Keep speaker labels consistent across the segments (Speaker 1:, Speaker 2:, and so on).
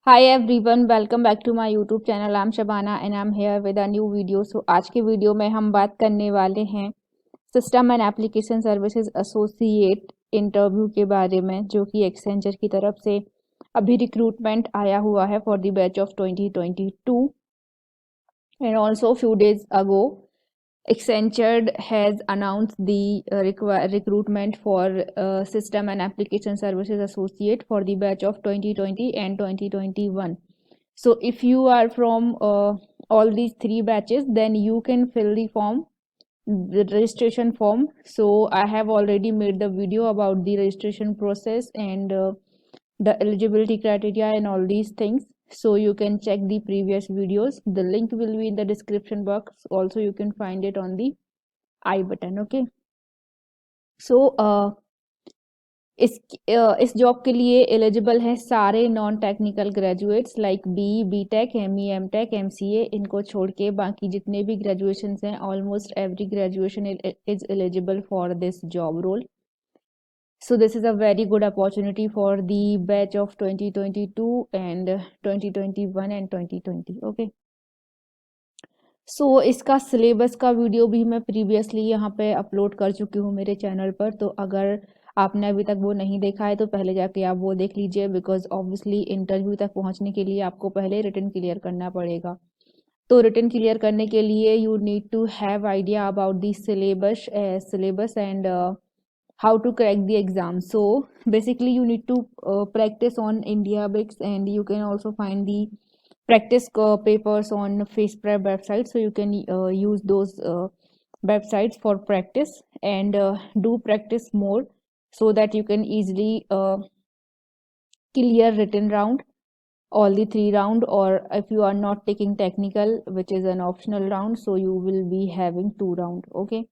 Speaker 1: Hi everyone, welcome back to my YouTube channel. I'm Shabana and I'm here with a new video. So आज के video में हम बात करने वाले हैं system and application services associate interview के बारे में, जो कि एक्सेंचर की तरफ से अभी रिक्रूटमेंट आया हुआ है for the batch of 2022 and also few days ago Accenture has announced the recruitment for System and Application Services Associate for the batch of 2020 and 2021. So if you are from all these three batches, then you can fill the form, the registration form. So I have already made the video about the registration process and the eligibility criteria and all these things, so you can check the previous videos. The link will be in the description box. Also you can find it on the I button. Okay, so इस job के लिए eligible हैं सारे non technical graduates like B tech, M tech, MCA, इनको छोड़ के बाकी जितने भी ग्रेजुएशन हैं, almost every graduation is eligible for this job role. So this is a very good opportunity for the batch of 2022 and 2021 and 2020. Okay. So इसका syllabus का video भी मैं प्रीवियसली यहाँ पे अपलोड कर चुकी हूँ मेरे चैनल पर. तो अगर आपने अभी तक वो नहीं देखा है तो पहले जाके आप वो देख लीजिए, बिकॉज ऑब्वियसली इंटरव्यू तक पहुँचने के लिए आपको पहले रिटन क्लियर करना पड़ेगा. तो रिटन क्लियर करने के लिए you need to have idea about the syllabus and how to crack the exam. So basically you need to practice on IndiaBix, and you can also find the practice papers on FacePrep website, so you can use those websites for practice and do practice more so that you can easily clear written round, all the 3 round, or if you are not taking technical, which is an optional round, so you will be having 2 round. Okay,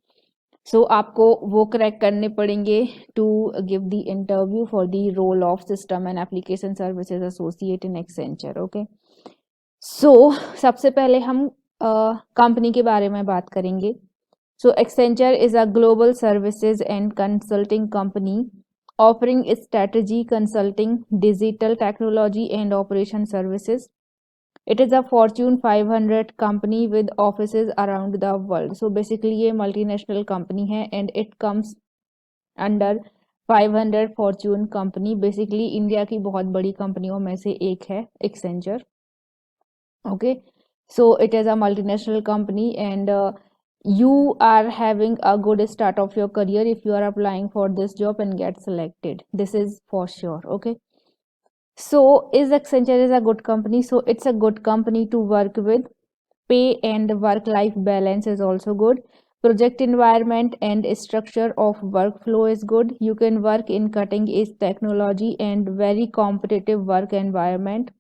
Speaker 1: so आपको वो crack करने पड़ेंगे to give the interview for the role of system and application services associate in Accenture. Okay, so सबसे पहले हम company के बारे में बात करेंगे. So Accenture is a global services and consulting company offering strategy consulting, digital technology and operation services. It is a Fortune 500 company with offices around the world. So basically ये multinational company है and it comes under 500 Fortune company. Basically India की बहुत बड़ी कंपनियों में से एक है Accenture. Okay, so it is a multinational company and you are having a good start of your career if you are applying for this job and get selected. This is for sure. Okay. So is Accenture is a good company? So it's a good company to work with. Pay and work-life balance is also good. Project environment and structure of workflow is good. You can work in cutting-edge technology and very competitive work environment.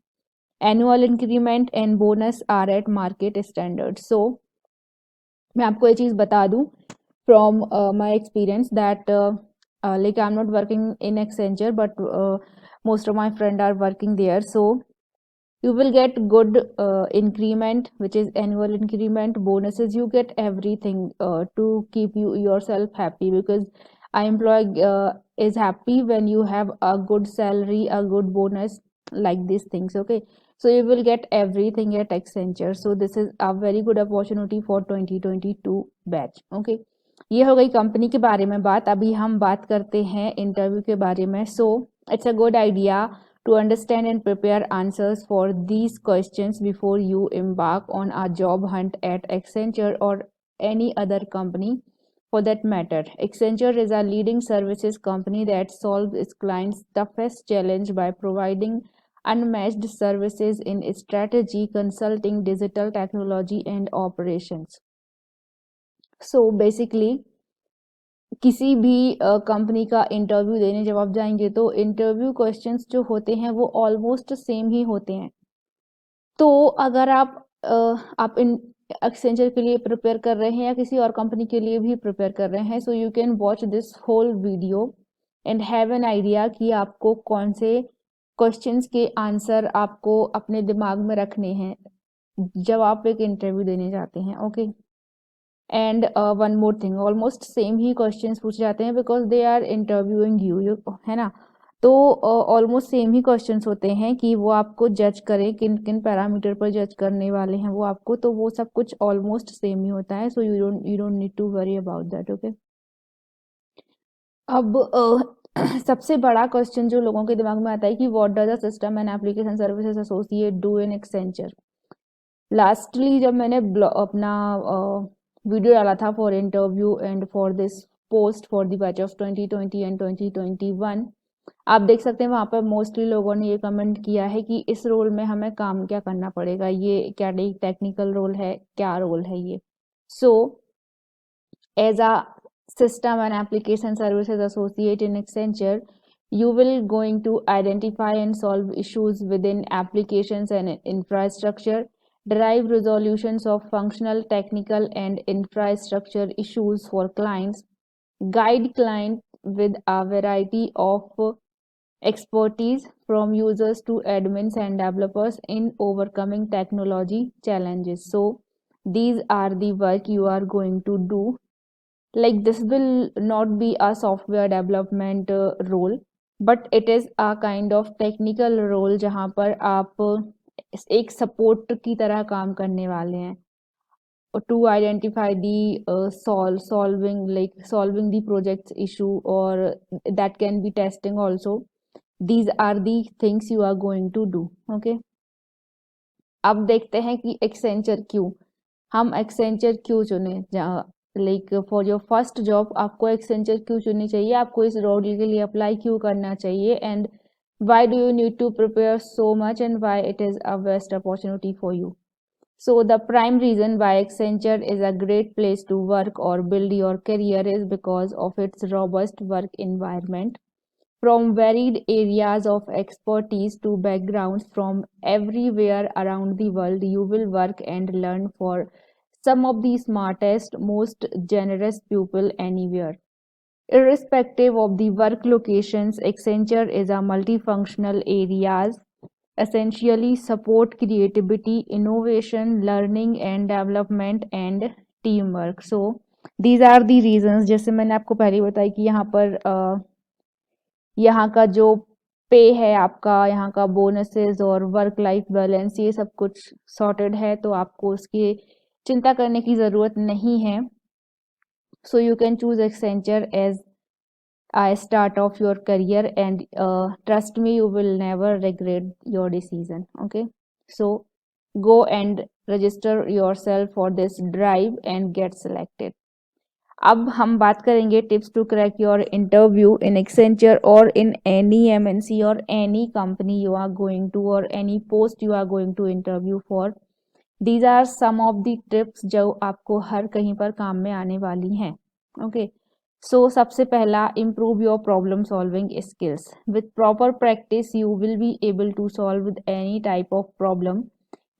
Speaker 1: Annual increment and bonus are at market standards. So मैं आपको ये चीज़ बता दूँ from my experience that like I'm not working in Accenture, but most of my friends are working there. So you will get good increment, which is annual increment, bonuses. You get everything to keep yourself happy, because a employee is happy when you have a good salary, a good bonus, like these things. Okay, so you will get everything at Accenture. So this is a very good opportunity for 2022 batch. Okay, ये हो गई company के बारे में बात. अभी हम बात करते हैं इंटरव्यू के बारे में. So it's a good idea to understand and prepare answers for these questions before you embark on a job hunt at Accenture or any other company for that matter. Accenture is a leading services company that solves its clients' toughest challenge by providing unmatched services in strategy, consulting, digital technology, and operations. So basically, किसी भी company का interview देने जब आप जाएंगे तो interview questions जो होते हैं वो ऑलमोस्ट सेम ही होते हैं. तो अगर आप इन एक्सेंचर के लिए प्रिपेयर कर रहे हैं या किसी और कंपनी के लिए भी प्रिपेयर कर रहे हैं, so you can watch this whole video and have an idea कि आपको कौन से क्वेश्चंस के आंसर आपको अपने दिमाग में रखने हैं जब आप एक इंटरव्यू देने जाते हैं. Okay, and one more thing, almost same ही क्वेश्चंस पूछे जाते हैं because they are interviewing you, है ना. तो ऑलमोस्ट सेम ही क्वेश्चंस होते हैं कि वो आपको जज करें किन किन पैरामीटर पर जज करने वाले हैं वो आपको, तो वो सब कुछ ऑलमोस्ट सेम ही होता है, so you don't need to worry about that, okay. अब सबसे बड़ा क्वेश्चन जो लोगों के दिमाग में आता है कि what does a system and application services associate do in Accenture. Lastly जब मैंने अपना वीडियो डाला था for interview and for this post for the batch of 2020 and 2021, आप देख सकते हैं वहाँ पर मोस्टली लोगों ने ये कमेंट किया है कि इस रोल में हमें काम क्या करना पड़ेगा, ये क्या टेक्निकल रोल है, क्या रोल है ये। सो as a system and application services associate in Accenture, you will going to identify and solve issues within applications and infrastructure, derive resolutions of functional, technical, and infrastructure issues for clients, guide clients with a variety of expertise from users to admins and developers in overcoming technology challenges. So these are the work you are going to do. Like this will not be a software development role, but it is a kind of technical role जहाँ पर आप एक support की तरह काम करने वाले हैं to identify the solving the project's issue, or that can be testing also. These are the things you are going to do, okay। अब देखते हैं कि एक्सेंचर क्यों, हम एक्सेंचर क्यों चुने, like for your first job आपको एक्सेंचर क्यों चुननी चाहिए, आपको इस रोल के लिए अप्लाई क्यों करना चाहिए, and why do you need to prepare so much and why it is a best opportunity for you. So the prime reason why Accenture is a great place to work or build your career is because of its robust work environment. From varied areas of expertise to backgrounds from everywhere around the world, you will work and learn for some of the smartest, most generous people anywhere. Irrespective of the work locations, Accenture is a multifunctional areas essentially support creativity, innovation, learning and development and teamwork. So these are the reasons, जैसे मैंने आपको पहले बताया कि यहाँ का जो पे है आपका, यहाँ का बोनसेस और वर्क लाइफ बैलेंस ये सब कुछ सॉर्टेड है, तो आपको उसकी चिंता करने की ज़रूरत नहीं है। So you can choose Accenture as a start of your career, and trust me, you will never regret your decision, okay। So go and register yourself for this drive and get selected। अब हम बात करेंगे tips to crack your interview in Accenture or in any MNC or any company you are going to, or any post you are going to interview for. These are some of the tips जो आपको हर कहीं पर काम में आने वाली हैं, okay. So सबसे पहला, improve your problem solving skills. With proper practice you will be able to solve with any type of problem.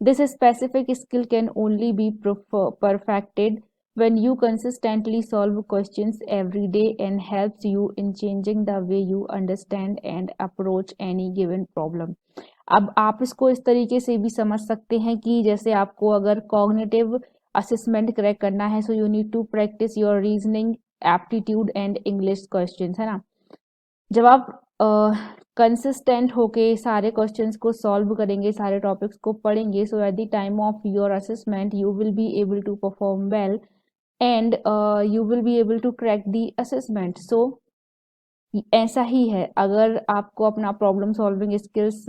Speaker 1: This specific skill can only be perfected when you consistently solve questions every day and helps you in changing the way you understand and approach any given problem। अब आप इसको इस तरीके से भी समझ सकते हैं कि जैसे आपको अगर कॉग्निटिव असेसमेंट क्रैक करना है, so you need to practise your reasoning, aptitude and English questions, है ना। जब आप कंसिस्टेंट होके सारे क्वेश्चंस को सॉल्व करेंगे, सारे टॉपिक्स को पढ़ेंगे, so at the time of your assessment you will be able to perform well and you will be able to crack the assessment. So ऐसा ही है, अगर आपको अपना प्रॉब्लम सॉल्विंग स्किल्स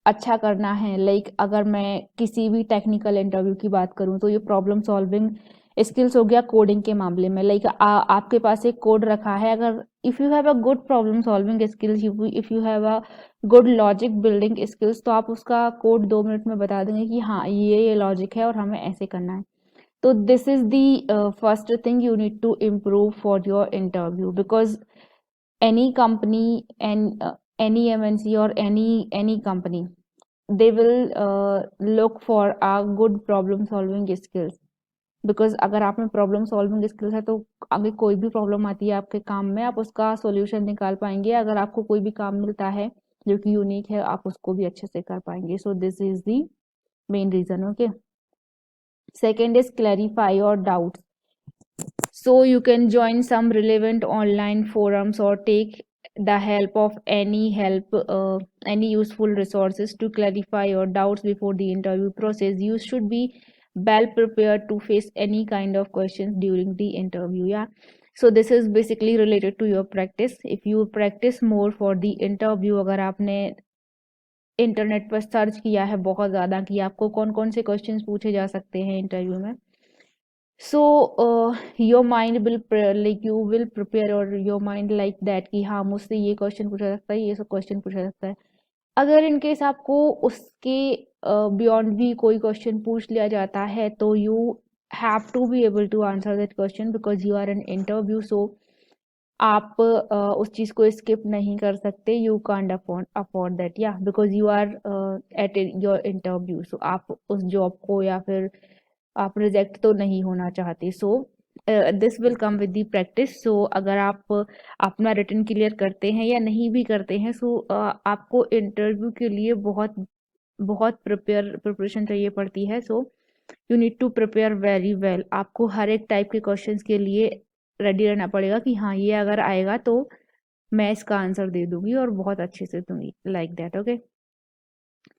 Speaker 1: अच्छा करना है, लाइक अगर मैं किसी भी टेक्निकल इंटरव्यू की बात करूं तो ये प्रॉब्लम सॉल्विंग स्किल्स हो गया कोडिंग के मामले में। लाइक आपके पास एक कोड रखा है, अगर if you have a good problem solving skills, if you have a good logic building skills, तो आप उसका कोड 2 मिनट में बता देंगे कि हाँ ये लॉजिक है और हमें ऐसे करना है। तो this is the first thing you need to improve for your interview, because any company and any MNC or any company, they will look for a good problem solving skills, because अगर आप में problem solving skills है तो आगे कोई भी problem आती है आपके काम में, आप उसका सॉल्यूशन निकाल पाएंगे। अगर आपको कोई भी काम मिलता है जो कि यूनिक है, आप उसको भी अच्छे से कर पाएंगे। So this is the main reason, okay. Second is clarify your doubts. So you can join some relevant online forums or take the help of any useful resources to clarify your doubts before the interview process. You should be well prepared to face any kind of questions during the interview. Yeah, so this is basically related to your practice. If you practice more for the interview, अगर आपने internet पर search किया है बहुत ज़्यादा कि आपको कौन कौन से क्वेश्चंस पूछे जा सकते हैं इंटरव्यू में, so your mind will like you will prepare or your mind like that कि हाँ मुझसे ये क्वेश्चन पूछा जा सकता है, ये सब क्वेश्चन पूछा जा सकता है. अगर इन केस आपको उसके बियॉन्ड भी कोई क्वेश्चन पूछ लिया जाता है तो you have to be able to answer that question because you are an interview. So आप उस चीज़ को स्किप नहीं कर सकते. यू कांट अफोर्ड दैट, या because you are at your interview. So आप उस जॉब को या फिर आप रिजेक्ट तो नहीं होना चाहते. So this will come with the practice. So अगर आप अपना रिटन क्लियर करते हैं या नहीं भी करते हैं, सो आपको इंटरव्यू के लिए बहुत बहुत प्रिपरेशन चाहिए पड़ती है. So you need to prepare very well. आपको हर एक टाइप के क्वेश्चंस के लिए रेडी रहना पड़ेगा कि हाँ ये अगर आएगा तो मैं इसका आंसर दे दूंगी और बहुत अच्छे से दूंगी, like that. Okay.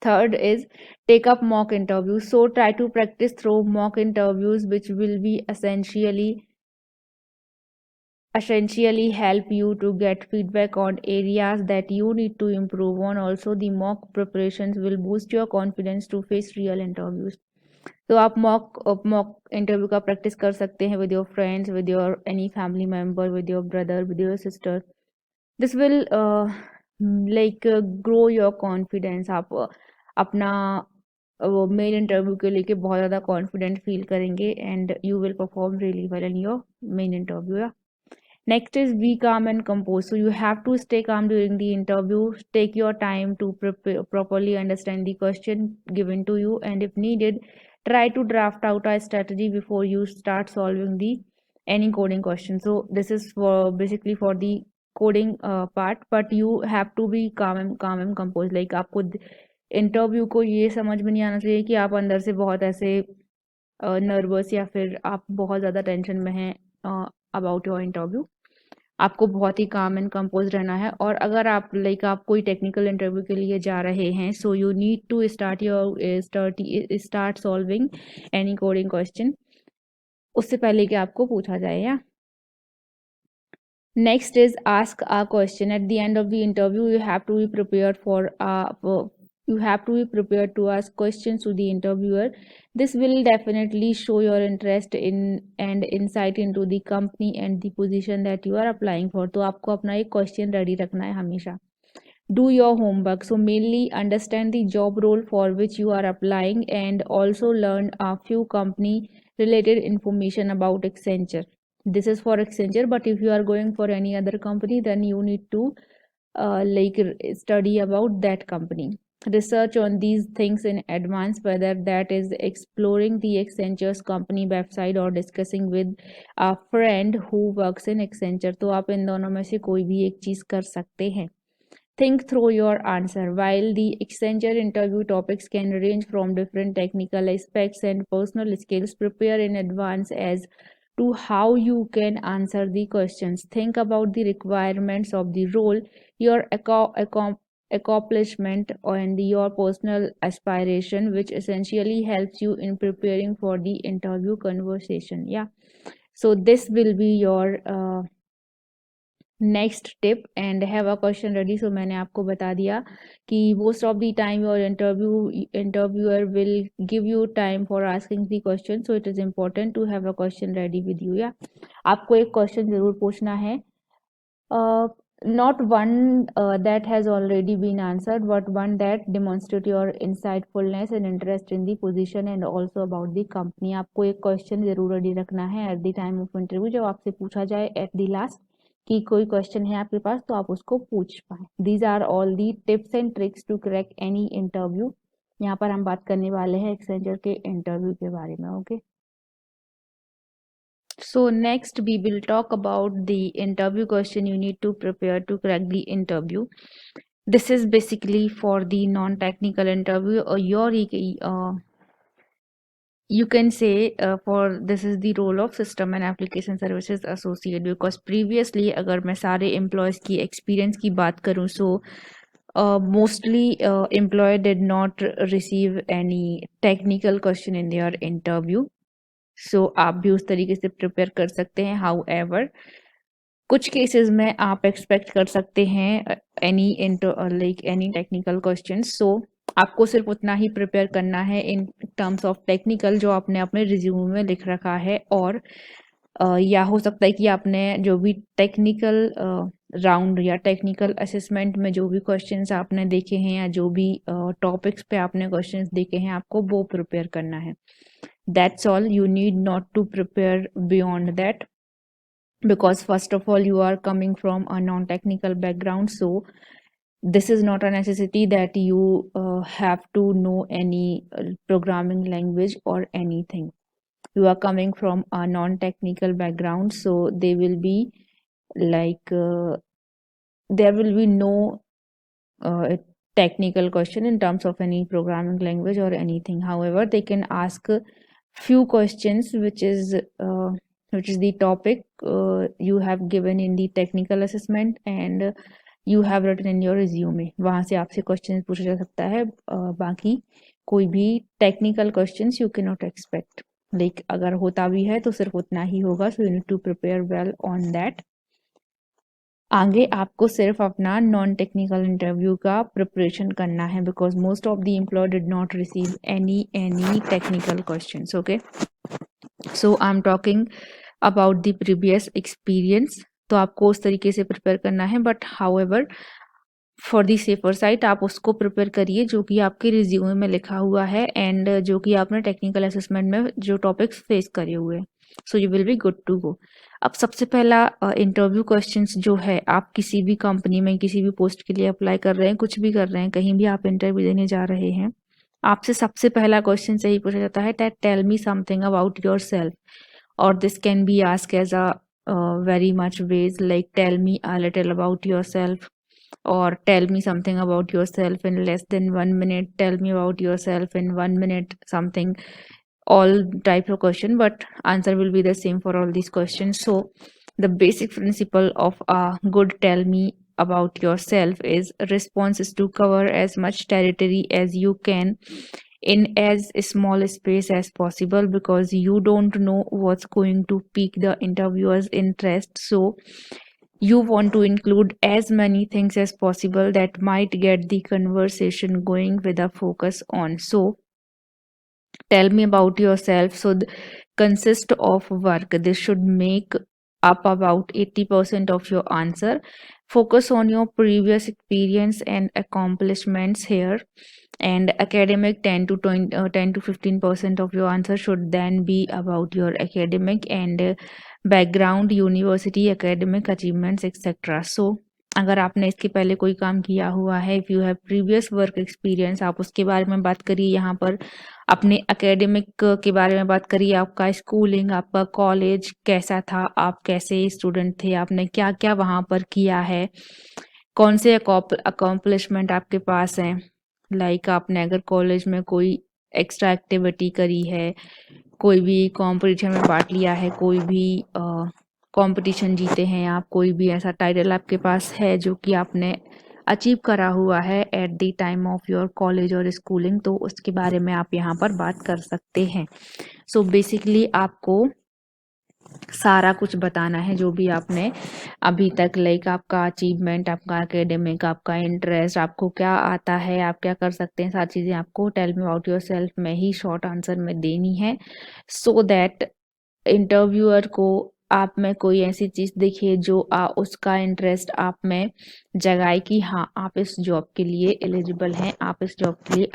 Speaker 1: Third is take up mock interviews. So try to practice through mock interviews, which will be essentially help you to get feedback on areas that you need to improve on. Also, the mock preparations will boost your confidence to face real interviews. तो आप mock interview का practice कर सकते हैं with your friends, with your any family member, with your brother, with your sister. This will like grow your confidence. आप अपना main interview के लेके बहुत ज़्यादा कॉन्फिडेंट फील करेंगे and you will perform really well in your main interview. Next is be calm and composed. So you have to stay calm during the interview. Take your time to properly understand the question given to you, and if needed, try to draft out a strategy before you start solving the any coding question. So this is for basically for the coding part, but you have to be calm and composed. Like आपको interview को ये समझ में नहीं आना चाहिए कि आप अंदर से बहुत ऐसे नर्वस या फिर आप बहुत ज़्यादा टेंशन में हैं अबाउट योर इंटरव्यू. आपको बहुत ही काम एंड कंपोज रहना है. और अगर आप आप कोई टेक्निकल इंटरव्यू के लिए जा रहे हैं, so you need to start solving any coding question उससे पहले कि आपको पूछा जाए. या next is ask a question. At the end of the interview you have to be prepared to ask questions to the interviewer. This will definitely show your interest in and insight into the company and the position that you are applying for. तो आपको अपना एक question ready रखना है हमेशा. Do your homework. So mainly understand the job role for which you are applying and also learn a few company related information about Accenture. This is for Accenture, but if you are going for any other company, then you need to study about that company. Research on these things in advance, whether that is exploring the Accenture's company website or discussing with a friend who works in Accenture. तो आप इन दोनों में से कोई भी एक चीज़ कर सकते हैं. Think through your answer. While the Accenture interview topics can range from different technical aspects and personal skills, prepare in advance as to how you can answer the questions. Think about the requirements of the role, your accomplishment, and your personal aspiration, which essentially helps you in preparing for the interview conversation. Yeah. So this will be your next tip and have a question ready. So मैंने आपको बता दिया कि most of the time your interviewer will give you time for asking the question. So it is important to have a question ready with you. या आपको एक question ज़रूर पूछना है, not one that has already been answered, but one that demonstrate your insightfulness and interest in the position and also about the company. आपको एक question ज़रूर ready रखना है eight the time of interview. जब आपसे पूछा जाए एट द लास्ट कि कोई क्वेश्चन है आपके पास तो आप उसको पूछ पाए. These are all the tips and tricks to crack any interview. यहाँ पर हम बात करने वाले हैं एक्सेंचर के इंटरव्यू के बारे में. Okay. So next we will talk about the interview question you need to prepare to crack the interview. This is basically for the non-technical interview or your you can say for this is the role of system and application services associate, because previously अगर मैं सारे employees की experience की बात करूँ, so mostly employee did not receive any technical question in their interview. So आप भी उस तरीके से prepare कर सकते हैं. However, कुछ केसेस में आप एक्सपेक्ट कर सकते हैं एनी टेक्निकल क्वेश्चंस. सो आपको सिर्फ उतना ही प्रिपेयर करना है इन टर्म्स ऑफ टेक्निकल जो आपने अपने रिज्यूम में लिख रखा है. और या हो सकता है कि आपने जो भी टेक्निकल राउंड या टेक्निकल असेसमेंट में जो भी क्वेश्चंस आपने देखे हैं या जो भी टॉपिक्स पे आपने क्वेश्चंस देखे हैं, आपको वो प्रिपेयर करना है. That's all. You need not to prepare beyond that, because first of all you are coming from a non-technical background, so this is not a necessity that you have to know any programming language or anything. You are coming from a non-technical background, so they will be like there will be no technical question in terms of any programming language or anything. However, they can ask few questions which is the topic you have given in the technical assessment and you have written in your resume. वहाँ से आपसे questions पूछा जा सकता है. बाकी कोई भी technical questions you cannot expect. like अगर होता भी है तो सिर्फ उतना ही होगा. so you need to prepare well on that. आगे आपको सिर्फ अपना नॉन टेक्निकल इंटरव्यू का प्रिपरेशन करना है, because most of the employ did not receive any technical questions. Okay, so I am talking about the previous experience. तो आपको उस तरीके से प्रिपेयर करना है. But however, for the safer side आप उसको प्रिपेयर करिए जो कि आपके रिज्यूमे में लिखा हुआ है एंड जो कि आपने टेक्निकल असेसमेंट में जो टॉपिक्स फेस करे हुए हैं. So you will be good to go. अब सबसे पहला इंटरव्यू क्वेश्चंस जो है, आप किसी भी कंपनी में किसी भी पोस्ट के लिए अप्लाई कर रहे हैं, कुछ भी कर रहे हैं, कहीं भी आप इंटरव्यू देने जा रहे हैं, आपसे सबसे पहला क्वेश्चन से ही पूछा जाता है that tell me something about yourself. और this can be ask as a very much ways, like tell me a little about yourself, or tell me something about yourself in less than 1 minute, tell me about yourself in 1 minute, something, all type of question, but answer will be the same for all these questions. So the basic principle of a good tell me about yourself is response is to cover as much territory as you can in as small space as possible, because you don't know what's going to pique the interviewer's interest. So you want to include as many things as possible that might get the conversation going with a focus on. So tell me about yourself. So consist of work. This should make up about 80% of your answer. Focus on your previous experience and accomplishments here. And academic 10 to 15% of your answer should then be about your academic and background, university, academic achievements, etc. So अगर आपने इसके पहले कोई काम किया हुआ है, if you have previous work experience, आप उसके बारे में बात करिए. यहाँ पर अपने एकेडमिक के बारे में बात करिए. आपका स्कूलिंग, आपका कॉलेज कैसा था, आप कैसे स्टूडेंट थे, आपने क्या क्या वहाँ पर किया है, कौन से अकॉम्प्लिशमेंट आपके पास हैं. लाइक आपने अगर कॉलेज में कोई एक्स्ट्रा एक्टिविटी करी है, कोई भी कॉम्पिटिशन में पार्ट लिया है, कोई भी कंपटीशन जीते हैं आप, कोई भी ऐसा टाइटल आपके पास है जो कि आपने अचीव करा हुआ है eight the time of your college और स्कूलिंग, तो उसके बारे में आप यहाँ पर बात कर सकते हैं. सो बेसिकली आपको सारा कुछ बताना है जो भी आपने अभी तक, लाइक आपका अचीवमेंट, आपका एकेडमिक, आपका इंटरेस्ट, आपको क्या आता है, आप क्या कर सकते हैं, सारी चीज़ें आपको tell me about yourself में ही शॉर्ट आंसर में देनी है. सो दैट इंटरव्यूअर को आप में कोई ऐसी चीज़ दिखे जो उसका इंटरेस्ट आप में जगाए कि हाँ आप इस जॉब के लिए एलिजिबल हैं, आप इस जॉब के लिए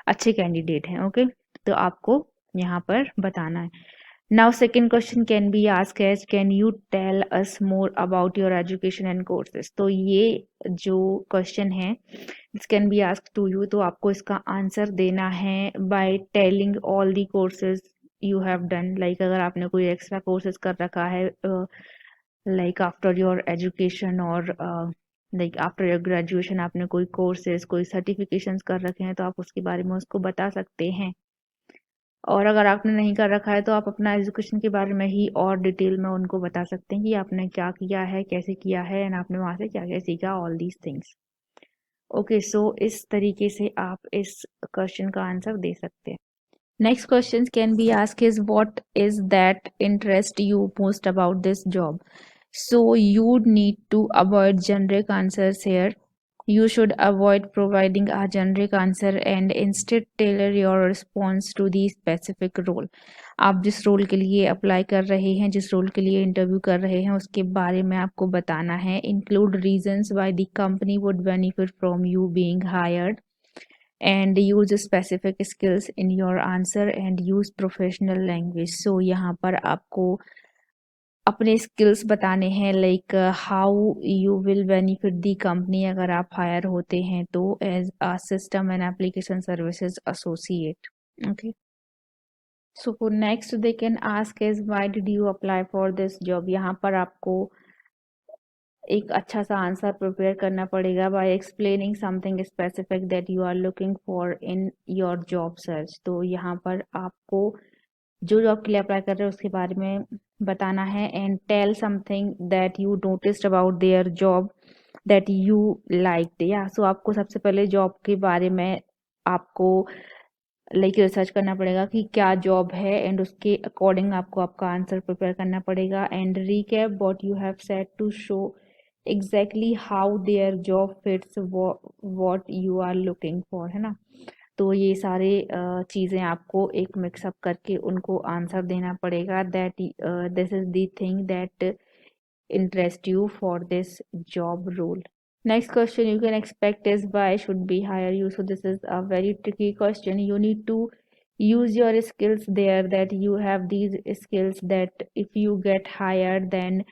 Speaker 1: अच्छे कैंडिडेट हैं. ओके, तो आपको यहाँ पर बताना है. Now second question can be asked as can you tell us more about your education and courses. तो ये जो क्वेश्चन है this can be asked to you, तो आपको इसका आंसर देना है by telling all the courses you have done. like अगर आपने कोई एक्स्ट्रा कोर्सेज कर रखा है like after your education और like after your graduation आपने कोई कोर्सेज, कोई सर्टिफिकेशंस कर रखे हैं, तो आप उसके बारे में उसको बता सकते हैं. और अगर आपने नहीं कर रखा है तो आप अपना एजुकेशन के बारे में ही और डिटेल में उनको बता सकते हैं कि आपने क्या किया है, कैसे किया है एंड आपने वहाँ से क्या क्या सीखा, ऑल दीज थिंग्स। ओके, सो इस तरीके से आप इस क्वेश्चन का आंसर दे सकते हैं। Next questions can be asked is what is that interest you most about this job? So you need to avoid generic answers here. You should avoid providing a generic answer and instead tailor your response to the specific role. आप जिस role के लिए apply कर रहे हैं, जिस role के लिए इंटरव्यू कर रहे हैं, उसके बारे में आपको बताना है. Include reasons why the company would benefit from you being hired and use specific skills in your answer and use professional language. So यहाँ पर आपको अपने स्किल्स बताने हैं, like how you will benefit the company अगर आप hire होते हैं तो as a system and application services associate. Okay, so next they can ask is why did you apply for this job. यहाँ पर आपको एक अच्छा सा आंसर प्रिपेयर करना पड़ेगा by explaining something specific that you are looking for in your job search. तो यहाँ पर आपको जो जॉब के लिए अप्लाई कर रहे हैं उसके बारे में बताना है and tell something that you noticed about their job that you liked. या सो आपको सबसे पहले जॉब के बारे में आपको लाइक रिसर्च करना पड़ेगा कि क्या जॉब है एंड उसके अकॉर्डिंग आपको आपका आंसर प्रिपेयर करना पड़ेगा and recap what you have said to show exactly how their job fits what you are looking for, है ना. तो ये सारे चीज़ें आपको एक मिक्सअप करके उनको आंसर देना पड़ेगा that this is the thing that interest you for this job role. Next question you can expect is why should we hire you? So this is a very tricky question. You need to use your skills there, that you have these skills that if you get hired then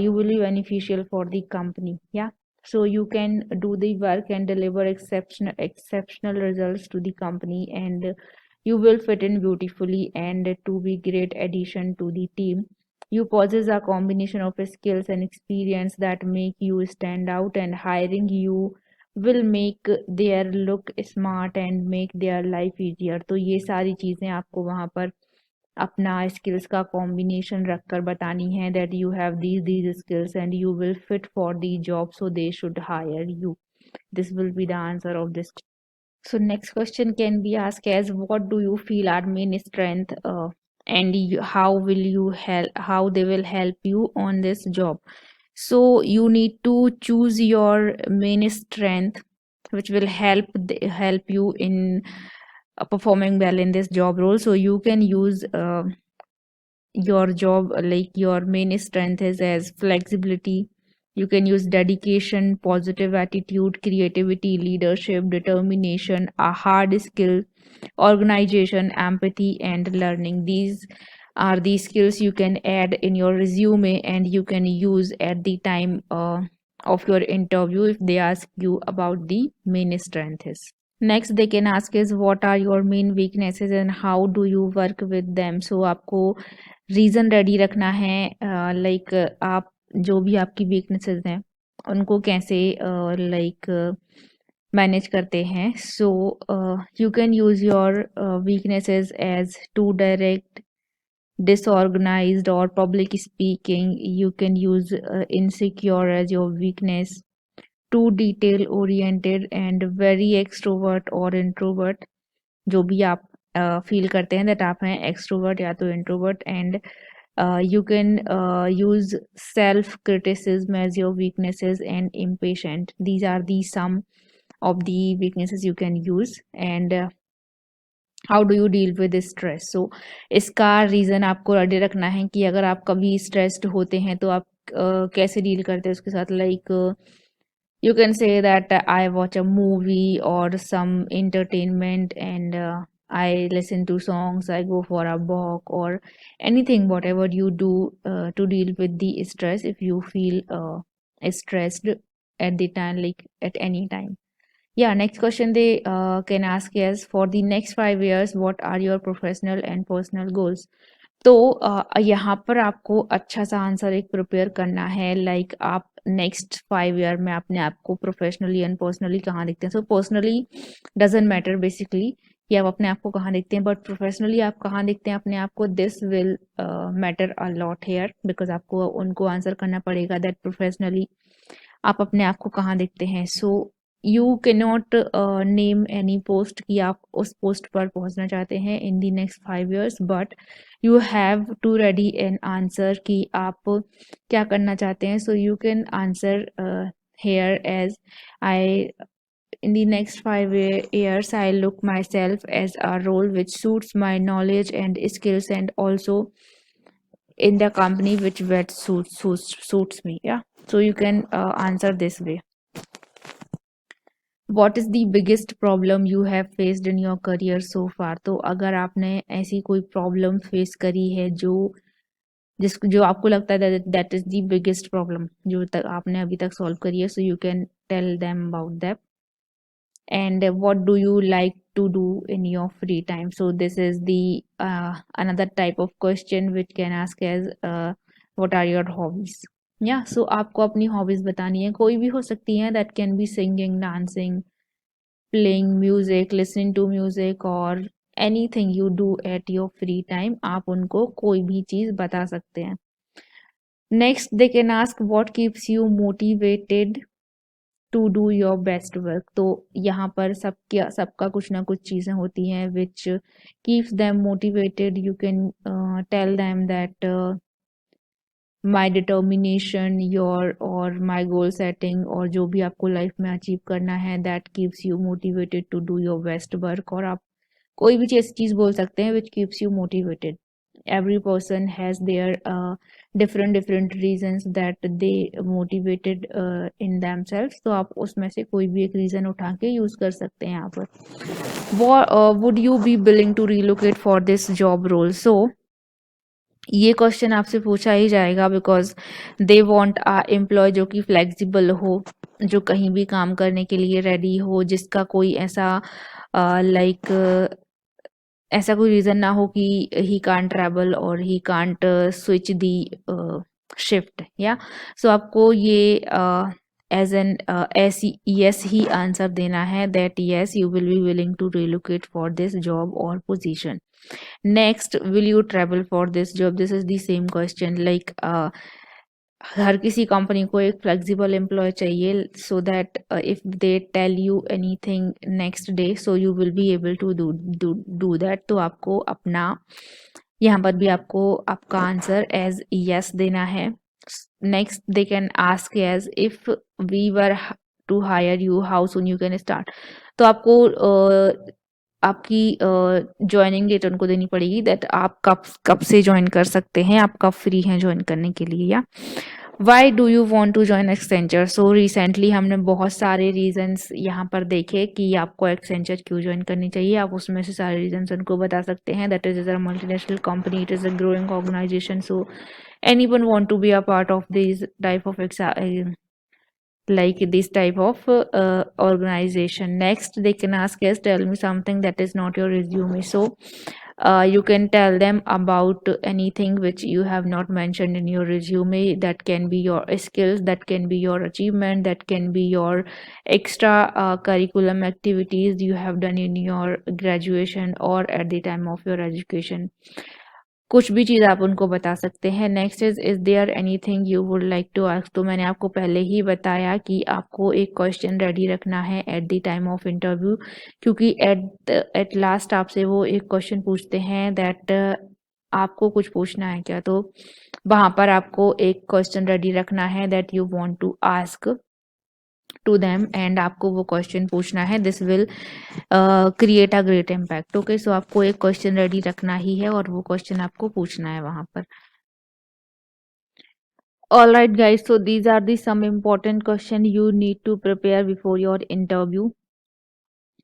Speaker 1: you will be beneficial for the company. Yeah. So you can do the work and deliver exceptional results to the company and you will fit in beautifully and to be great addition to the team. You possess a combination of skills and experience that make you stand out and hiring you will make their look smart and make their life easier. तो ये सारी चीज़ें आपको वहाँ पर अपना skills का combination रखकर बतानी है that you have these skills and you will fit for the job so they should hire you. This will be the answer of this. So next question can be asked as what do you feel are main strength and how will you help, how they will help you on this job. So you need to choose your main strength which will help you in performing well in this job role. So you can use your job like your main strength is as flexibility. You can use dedication, positive attitude, creativity, leadership, determination, a hard skill, organization, empathy, and learning. These are the skills you can add in your resume and you can use at the time of your interview if they ask you about the main strengths. Next they can ask is what are your main weaknesses and how do you work with them. So आपको reason ready रखना है, like आप जो भी आपकी weaknesses हैं उनको कैसे लाइक मैनेज करते हैं. So you can use your weaknesses as to direct, disorganized or public speaking. You can use insecure as your weakness, too detail oriented and very extrovert or introvert. जो भी आप feel करते हैं that आप हैं extrovert या तो introvert. And you can use self criticism as your weaknesses and impatient. These are the some of the weaknesses you can use. And how do you deal with stress. So इसका reason आपको ready रखना है कि अगर आप कभी stressed होते हैं तो आप कैसे डील करते हैं उसके साथ. Like you can say that I watch a movie or some entertainment and I listen to songs, I go for a walk or anything, whatever you do to deal with the stress if you feel stressed at the time, like at any time. Yeah, next question they can ask is for the next 5 years, what are your professional and personal goals? तो यहाँ पर आपको अच्छा सा answer एक prepare करना है, like आप नेक्स्ट 5 ईयर में अपने आप को प्रोफेशनली एंड पर्सनली कहाँ देखते हैं। So personally doesn't matter basically कि आप अपने आप को कहाँ देखते हैं, बट प्रोफेशनली आप कहाँ देखते हैं अपने आप को, this will matter a lot here, because आपको उनको आंसर करना पड़ेगा दैट प्रोफेशनली आप अपने आप को कहाँ देखते हैं। So you can not name any post कि आप उस पोस्ट पर पहुंचना चाहते हैं in the next 5 years, but you have to ready an answer कि आप क्या करना चाहते हैं। So you can answer here as I in the next 5 years I look myself as a role which suits my knowledge and skills, and also in the company which best suits me. Yeah, so you can answer this way. What is the biggest problem you have faced in your career so far? तो अगर आपने ऐसी कोई problem face करी है जो आपको लगता है that is the biggest problem जो तक आपने अभी तक सॉल्व करी है, so you can tell them about that. And what do you like to do in your free time? So this is the another type of question which can ask as what are your hobbies. Yeah, so आपको अपनी hobbies बतानी है, कोई भी हो सकती है, that can be singing, dancing, playing music, listening to music, or anything you do at your free time. आप उनको कोई भी चीज बता सकते हैं. Next they can ask what keeps you motivated to do your best work. तो यहाँ पर सबका कुछ ना कुछ चीज़ें होती हैं which keeps them motivated. You can tell them that my determination your और माई गोल सेटिंग, और जो भी आपको लाइफ में अचीव करना है that keeps you motivated to do your best work. और आप कोई भी ऐसी चीज़ बोल सकते हैं which keeps you motivated. every person has their different reasons that they motivated in themselves. तो आप उसमें से कोई भी एक रीजन उठा के यूज कर सकते हैं यहाँ पर. would you be willing to relocate for this job role? So ये क्वेश्चन आपसे पूछा ही जाएगा because they want a employ जो कि फ्लेक्सिबल हो, जो कहीं भी काम करने के लिए रेडी हो, जिसका कोई ऐसा लाइक ऐसा कोई रीजन ना हो कि ही can't travel or he can't switch the shift. या सो आपको ये एज एन ऐसी यस ही आंसर देना है that yes you will be willing to relocate for this job or position. Next, will you travel for this job? This is the same question. Like हर किसी कंपनी को एक फ्लेक्सिबल एम्प्लॉय चाहिए so that if they tell you anything next day so you will be able to do that. तो आपको अपना यहाँ पर भी आपको आपका आंसर एज यस देना है. Next they can ask as if we were to hire you how soon you can start. तो आपको आपकी ज्वाइनिंग डेट उनको देनी पड़ेगी दैट आप कब से ज्वाइन कर सकते हैं, आप कब फ्री हैं ज्वाइन करने के लिए. या why do you want to join Accenture? So recently हमने बहुत सारे रीजंस यहाँ पर देखे कि आपको एक्सेंचर क्यों ज्वाइन करनी चाहिए. आप उसमें से सारे रीजंस उनको बता सकते हैं. That is a multinational company, it is a growing organisation, so anyone want to be a part of these type of like this type of organization. Next they can ask us, tell me something that is not your resume. So you can tell them about anything which you have not mentioned in your resume. That can be your skills, that can be your achievement, that can be your extra curriculum activities you have done in your graduation or at the time of your education. कुछ भी चीज़ आप उनको बता सकते हैं. Next is there anything you would like to ask? तो मैंने आपको पहले ही बताया कि आपको एक क्वेश्चन रेडी रखना है eight the time of interview, क्योंकि एट लास्ट आपसे वो एक क्वेश्चन पूछते हैं दैट आपको कुछ पूछना है क्या. तो वहाँ पर आपको एक क्वेश्चन रेडी रखना है that you want to ask to them, and आपको वो क्वेश्चन पूछना है. This will create a great impact. Okay, so आपको एक क्वेश्चन रेडी रखना ही है और वो क्वेश्चन आपको पूछना है वहां पर. All right guys, so these are the some important question you need to prepare before your interview.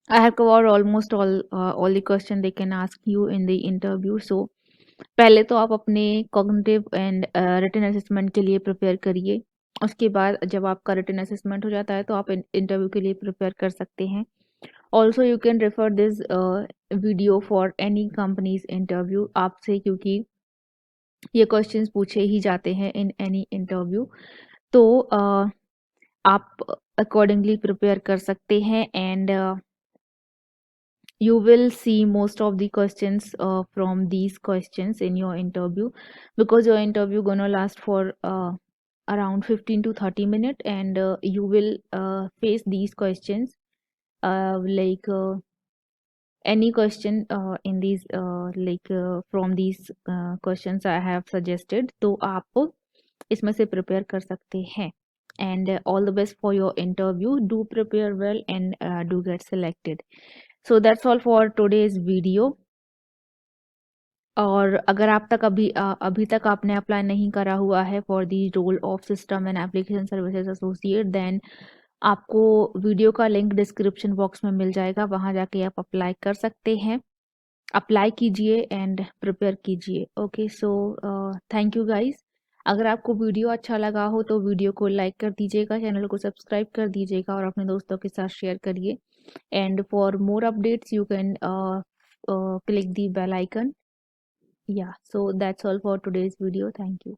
Speaker 1: I have covered almost all the question they can ask you in the interview. So पहले तो आप अपने cognitive and written assessment के लिए prepare करिए. उसके बाद जब आपका रिटन असेसमेंट हो जाता है तो आप इंटरव्यू के लिए प्रिपेयर कर सकते हैं. Also you can refer this video for any companies interview. आपसे क्योंकि ये क्वेश्चंस पूछे ही जाते हैं इन एनी इंटरव्यू। तो आप अकॉर्डिंगली प्रिपेयर कर सकते हैं and you will see most of the questions from these questions in your interview, because your interview gonna last for around 15 to 30 minutes, and you will face these questions any question in these from these questions I have suggested, तो आप इसमें से prepare कर सकते हैं। And all the best for your interview. Do prepare well and do get selected. So that's all for today's video. और अगर आप तक अभी तक आपने अप्लाई नहीं करा हुआ है for the role of system and application services associate, then आपको वीडियो का लिंक डिस्क्रिप्शन बॉक्स में मिल जाएगा, वहाँ जाके आप अप्लाई कर सकते हैं। अप्लाई कीजिए एंड प्रिपेयर कीजिए। Okay, so thank you guys. अगर आपको वीडियो अच्छा लगा हो तो वीडियो को लाइक कर दीजिएगा, चैनल को सब्सक्राइब कर दीजिएगा और अपने दोस्तों के साथ शेयर करिए। And for more updates you can click the bell icon. Yeah, so that's all for today's video. Thank you.